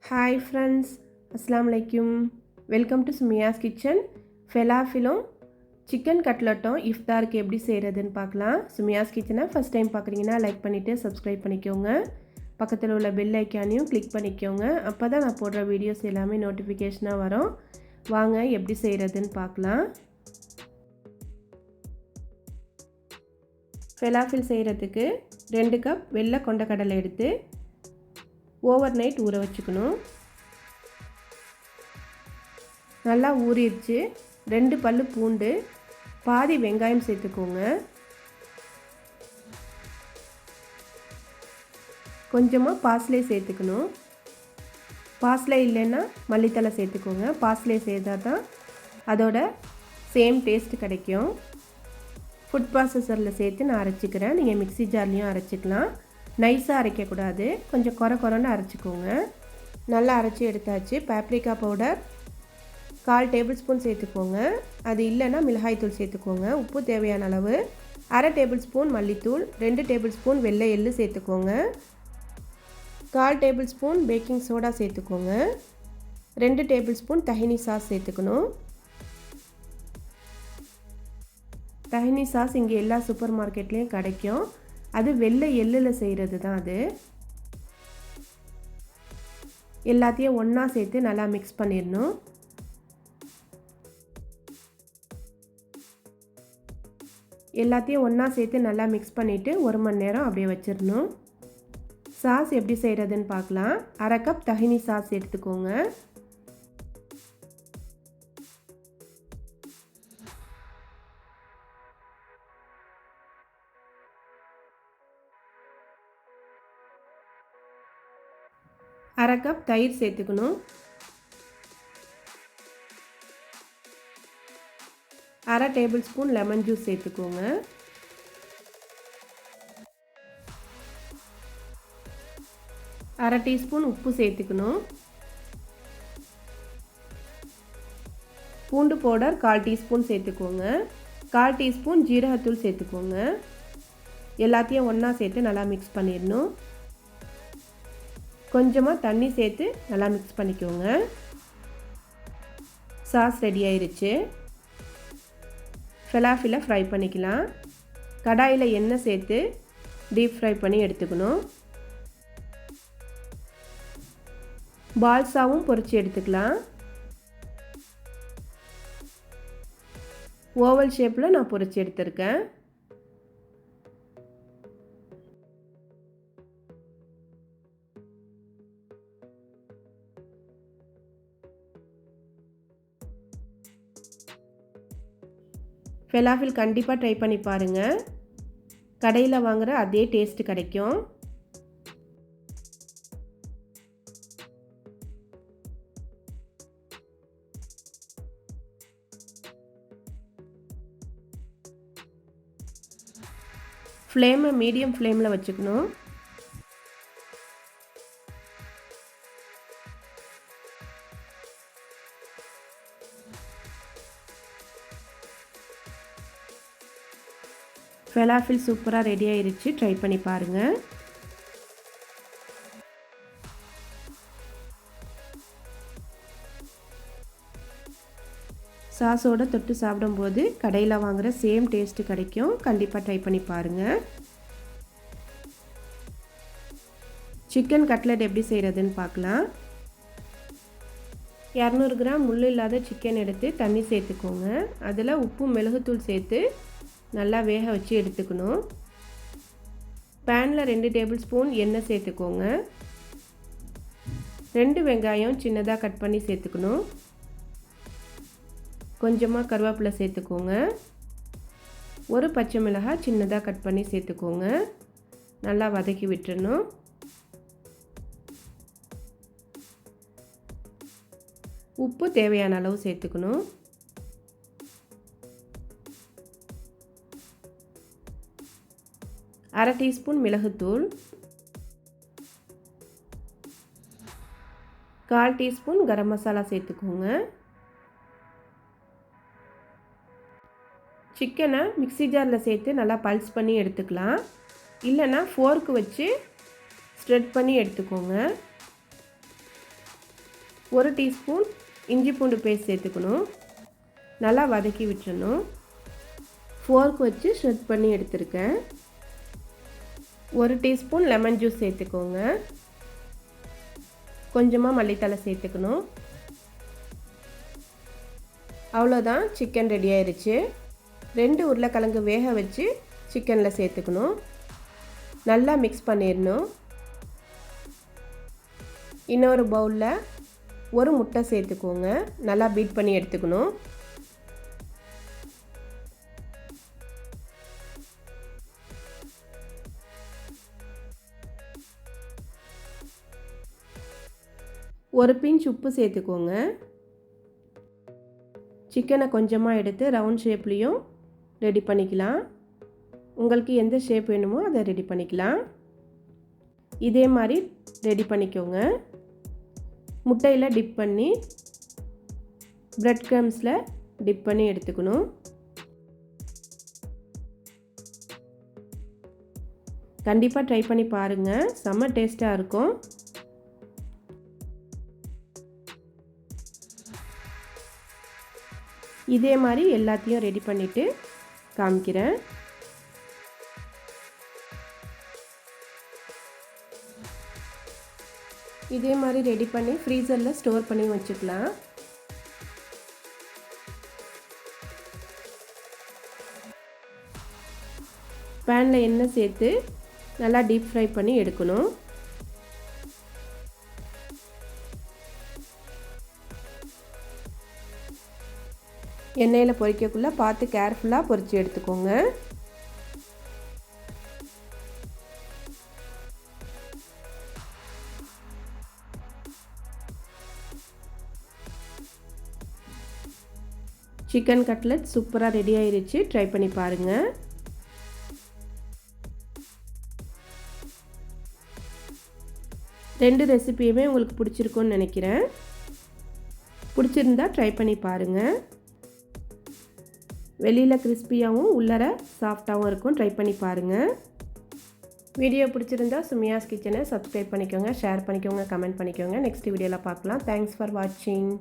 Hi friends, அஸ்ஸலாமு அலைக்கும். Welcome to Sumiya's kitchen. ஃபெலாஃபிலும் சிக்கன் கட்லட்டும் இஃப்தாருக்கு எப்படி செய்கிறதுன்னு பார்க்கலாம். சுமியாஸ் கிச்சனை ஃபஸ்ட் டைம் பார்க்குறீங்கன்னா லைக் பண்ணிவிட்டு சப்ஸ்கிரைப் பண்ணிக்கோங்க. பக்கத்தில் உள்ள பெல் ஐக்கானையும் கிளிக் பண்ணிக்கோங்க. அப்போ தான் நான் போடுற வீடியோஸ் எல்லாமே நோட்டிஃபிகேஷனாக வரும். வாங்க எப்படி செய்கிறதுன்னு பார்க்கலாம். ஃபெலாஃபில் செய்கிறதுக்கு 2 கப் வெள்ளை கொண்டக்கடலை எடுத்து ஓவர் நைட் ஊற வச்சுக்கணும். நல்லா ஊறிடுச்சு. 2 பல்லு பூண்டு, பாதி வெங்காயம் சேர்த்துக்கோங்க. கொஞ்சமாக பாஸ்லே சேர்த்துக்கணும். பாஸ்லே இல்லைன்னா மல்லித்தலை சேர்த்துக்கோங்க. பாஸ்லே சேர்த்தா தான் அதோட சேம் டேஸ்ட் கிடைக்கும். ஃபுட் ப்ராசஸரில் சேர்த்து நான் அரைச்சிக்கிறேன். நீங்கள் மிக்ஸி ஜார்லேயும் அரைச்சிக்கலாம். நைஸாக அரைக்கக்கூடாது, கொஞ்சம் கொரன்னு அரைச்சிக்கோங்க. நல்லா அரைச்சி எடுத்தாச்சு. பேப்ரிக்கா பவுடர் 1/4 டேபிள் ஸ்பூன் சேர்த்துக்கோங்க. அது இல்லைன்னா மிளகாய்த்தூள் சேர்த்துக்கோங்க. உப்பு தேவையான அளவு. 1/2 டேபிள் ஸ்பூன் மல்லித்தூள், 2 டேபிள் ஸ்பூன் வெள்ளை எள்ளு சேர்த்துக்கோங்க. 1/4 டேபிள் ஸ்பூன் பேக்கிங் சோடா சேர்த்துக்கோங்க. 2 டேபிள் ஸ்பூன் தஹினி சாஸ் சேர்த்துக்கணும். தஹினி சாஸ் இங்கே எல்லா சூப்பர் மார்க்கெட்லேயும் கிடைக்கும். அது வெள்ளை எள்ளில் செய்கிறது தான். அது எல்லாத்தையும் ஒன்றா சேர்த்து நல்லா மிக்ஸ் பண்ணிடணும். எல்லாத்தையும் ஒன்றா சேர்த்து நல்லா மிக்ஸ் பண்ணிவிட்டு 1 மணி நேரம் அப்படியே வச்சிடணும். சாஸ் எப்படி செய்கிறதுன்னு பார்க்கலாம். 1/2 கப் தஹினி சாஸ் எடுத்துக்கோங்க. அரை கப் தயிர் சேர்த்துக்கணும். 1/2 டேபிள் ஸ்பூன் லெமன் ஜூஸ் சேர்த்துக்கோங்க. 1/2 டீஸ்பூன் உப்பு சேர்த்துக்கணும். பூண்டு பவுடர் 1/4 டீஸ்பூன் சேர்த்துக்கோங்க. 1/4 டீஸ்பூன் ஜீரகத்தூள் சேர்த்துக்கோங்க. எல்லாத்தையும் ஒன்றா சேர்த்து நல்லா மிக்ஸ் பண்ணிடணும். கொஞ்சமாக தண்ணி சேர்த்து நல்லா மிக்ஸ் பண்ணிக்கோங்க. சாஸ் ரெடி ஆயிருச்சு. ஃபெலாஃபிலை ஃப்ரை பண்ணிக்கலாம். கடாயில் எண்ணெய் சேர்த்து டீப் ஃப்ரை பண்ணி எடுத்துக்கணும். பால்ஸாவும் பொரித்து எடுத்துக்கலாம். ஓவல் ஷேப்பில் நான் பொரித்து எடுத்திருக்கேன். ஃபெலாஃபில் கண்டிப்பாக ட்ரை பண்ணி பாருங்கள். கடையில் வாங்குகிற அதே டேஸ்ட் கிடைக்கும். ஃப்ளேமை மீடியம் ஃப்ளேமில் வச்சுக்கணும். ஃபெலாஃபில் சூப்பராக ரெடி ஆயிருச்சு. ட்ரை பண்ணி பாருங்கள். சாஸோடு தொட்டு சாப்பிடும்போது கடையில் வாங்குகிற சேம் டேஸ்ட்டு கிடைக்கும். கண்டிப்பாக ட்ரை பண்ணி பாருங்கள். சிக்கன் கட்லட் எப்படி செய்கிறதுன்னு பார்க்கலாம். 200 கிராம் முள் இல்லாத சிக்கன் எடுத்து தண்ணி சேர்த்துக்கோங்க. அதில் உப்பு மிளகுத்தூள் சேர்த்து நல்லா வேக வச்சு எடுத்துக்கணும். பேனில் 2 டேபிள் ஸ்பூன் எண்ணெய் சேர்த்துக்கோங்க. 2 வெங்காயம் சின்னதாக கட் பண்ணி சேர்த்துக்கணும். கொஞ்சமாக கருவேப்பிலை சேர்த்துக்கோங்க. 1 பச்சை மிளகாய் சின்னதாக கட் பண்ணி சேர்த்துக்கோங்க. நல்லா வதக்கி விட்டுறணும். உப்பு தேவையான அளவு சேர்த்துக்கணும். அரை டீஸ்பூன் மிளகுத்தூள், 1/4 டீஸ்பூன் கரம் மசாலா சேர்த்துக்கோங்க. சிக்கனை மிக்ஸி ஜாரில் சேர்த்து நல்லா பல்ஸ் பண்ணி எடுத்துக்கலாம். இல்லைன்னா ஃபோர்க்கு வச்சு ஸ்ப்ரெட் பண்ணி எடுத்துக்கோங்க. 1 டீஸ்பூன் இஞ்சி பூண்டு பேஸ்ட் சேர்த்துக்கணும். நல்லா வதக்கி விட்டுறணும். ஃபோர்க் வச்சு ஷ்ரெட் பண்ணி எடுத்துருக்கேன். 1 டீஸ்பூன் லெமன் ஜூஸ் சேர்த்துக்கோங்க. கொஞ்சமாக மல்லித்தழை சேர்த்துக்கணும். அவ்வளோதான், சிக்கன் ரெடி ஆயிடுச்சு. 2 உருளைக்கிழங்கு வேக வச்சு சிக்கனில் சேர்த்துக்கணும். நல்லா மிக்ஸ் பண்ணிடணும். இன்னொரு பவுலில் 1 முட்டை சேர்த்துக்கோங்க. நல்லா பீட் பண்ணி எடுத்துக்கணும். ஒரு பிஞ்ச் உப்பு சேர்த்துக்கோங்க. சிக்கனை கொஞ்சமாக எடுத்து ரவுண்ட் ஷேப்லேயும் ரெடி பண்ணிக்கலாம். உங்களுக்கு எந்த ஷேப் வேணுமோ அதை ரெடி பண்ணிக்கலாம். இதே மாதிரி ரெடி பண்ணிக்கோங்க. முட்டையில் டிப் பண்ணி பிரெட் க்ரம்ஸில் டிப் பண்ணி எடுத்துக்கணும். கண்டிப்பாக ட்ரை பண்ணி பாருங்கள், செம்ம டேஸ்ட்டாக இருக்கும். இதே மாதிரி எல்லாத்தையும் ரெடி பண்ணிவிட்டு காமிக்கிறேன். இதே மாதிரி ரெடி பண்ணி ஃப்ரீசரில் ஸ்டோர் பண்ணி வச்சுக்கலாம். பேனில் எண்ணெய் சேர்த்து நல்லா டீப் ஃப்ரை பண்ணி எடுக்கணும். எண்ணெயில் பொரிக்கக்குள்ளே பார்த்து கேர்ஃபுல்லாக பொரித்து எடுத்துக்கோங்க. சிக்கன் கட்லட் சூப்பராக ரெடி ஆயிருச்சு. ட்ரை பண்ணி பாருங்கள். ரெண்டு ரெசிபியுமே உங்களுக்கு பிடிச்சிருக்குன்னு நினைக்கிறேன். பிடிச்சிருந்தா ட்ரை பண்ணி பாருங்கள். வெளியில் கிறிஸ்பியாகவும் உள்ளர சாஃப்டாகவும் இருக்கும். ட்ரை பண்ணி பாருங்கள். வீடியோ பிடிச்சிருந்தா சுமியாஸ் கிச்சனை சப்ஸ்கிரைப் பண்ணிக்கோங்க, ஷேர் பண்ணிக்கோங்க, கமெண்ட் பண்ணிக்கோங்க. நெக்ஸ்ட் வீடியோவில் பார்க்கலாம். தேங்க்ஸ் ஃபார் வாட்சிங்.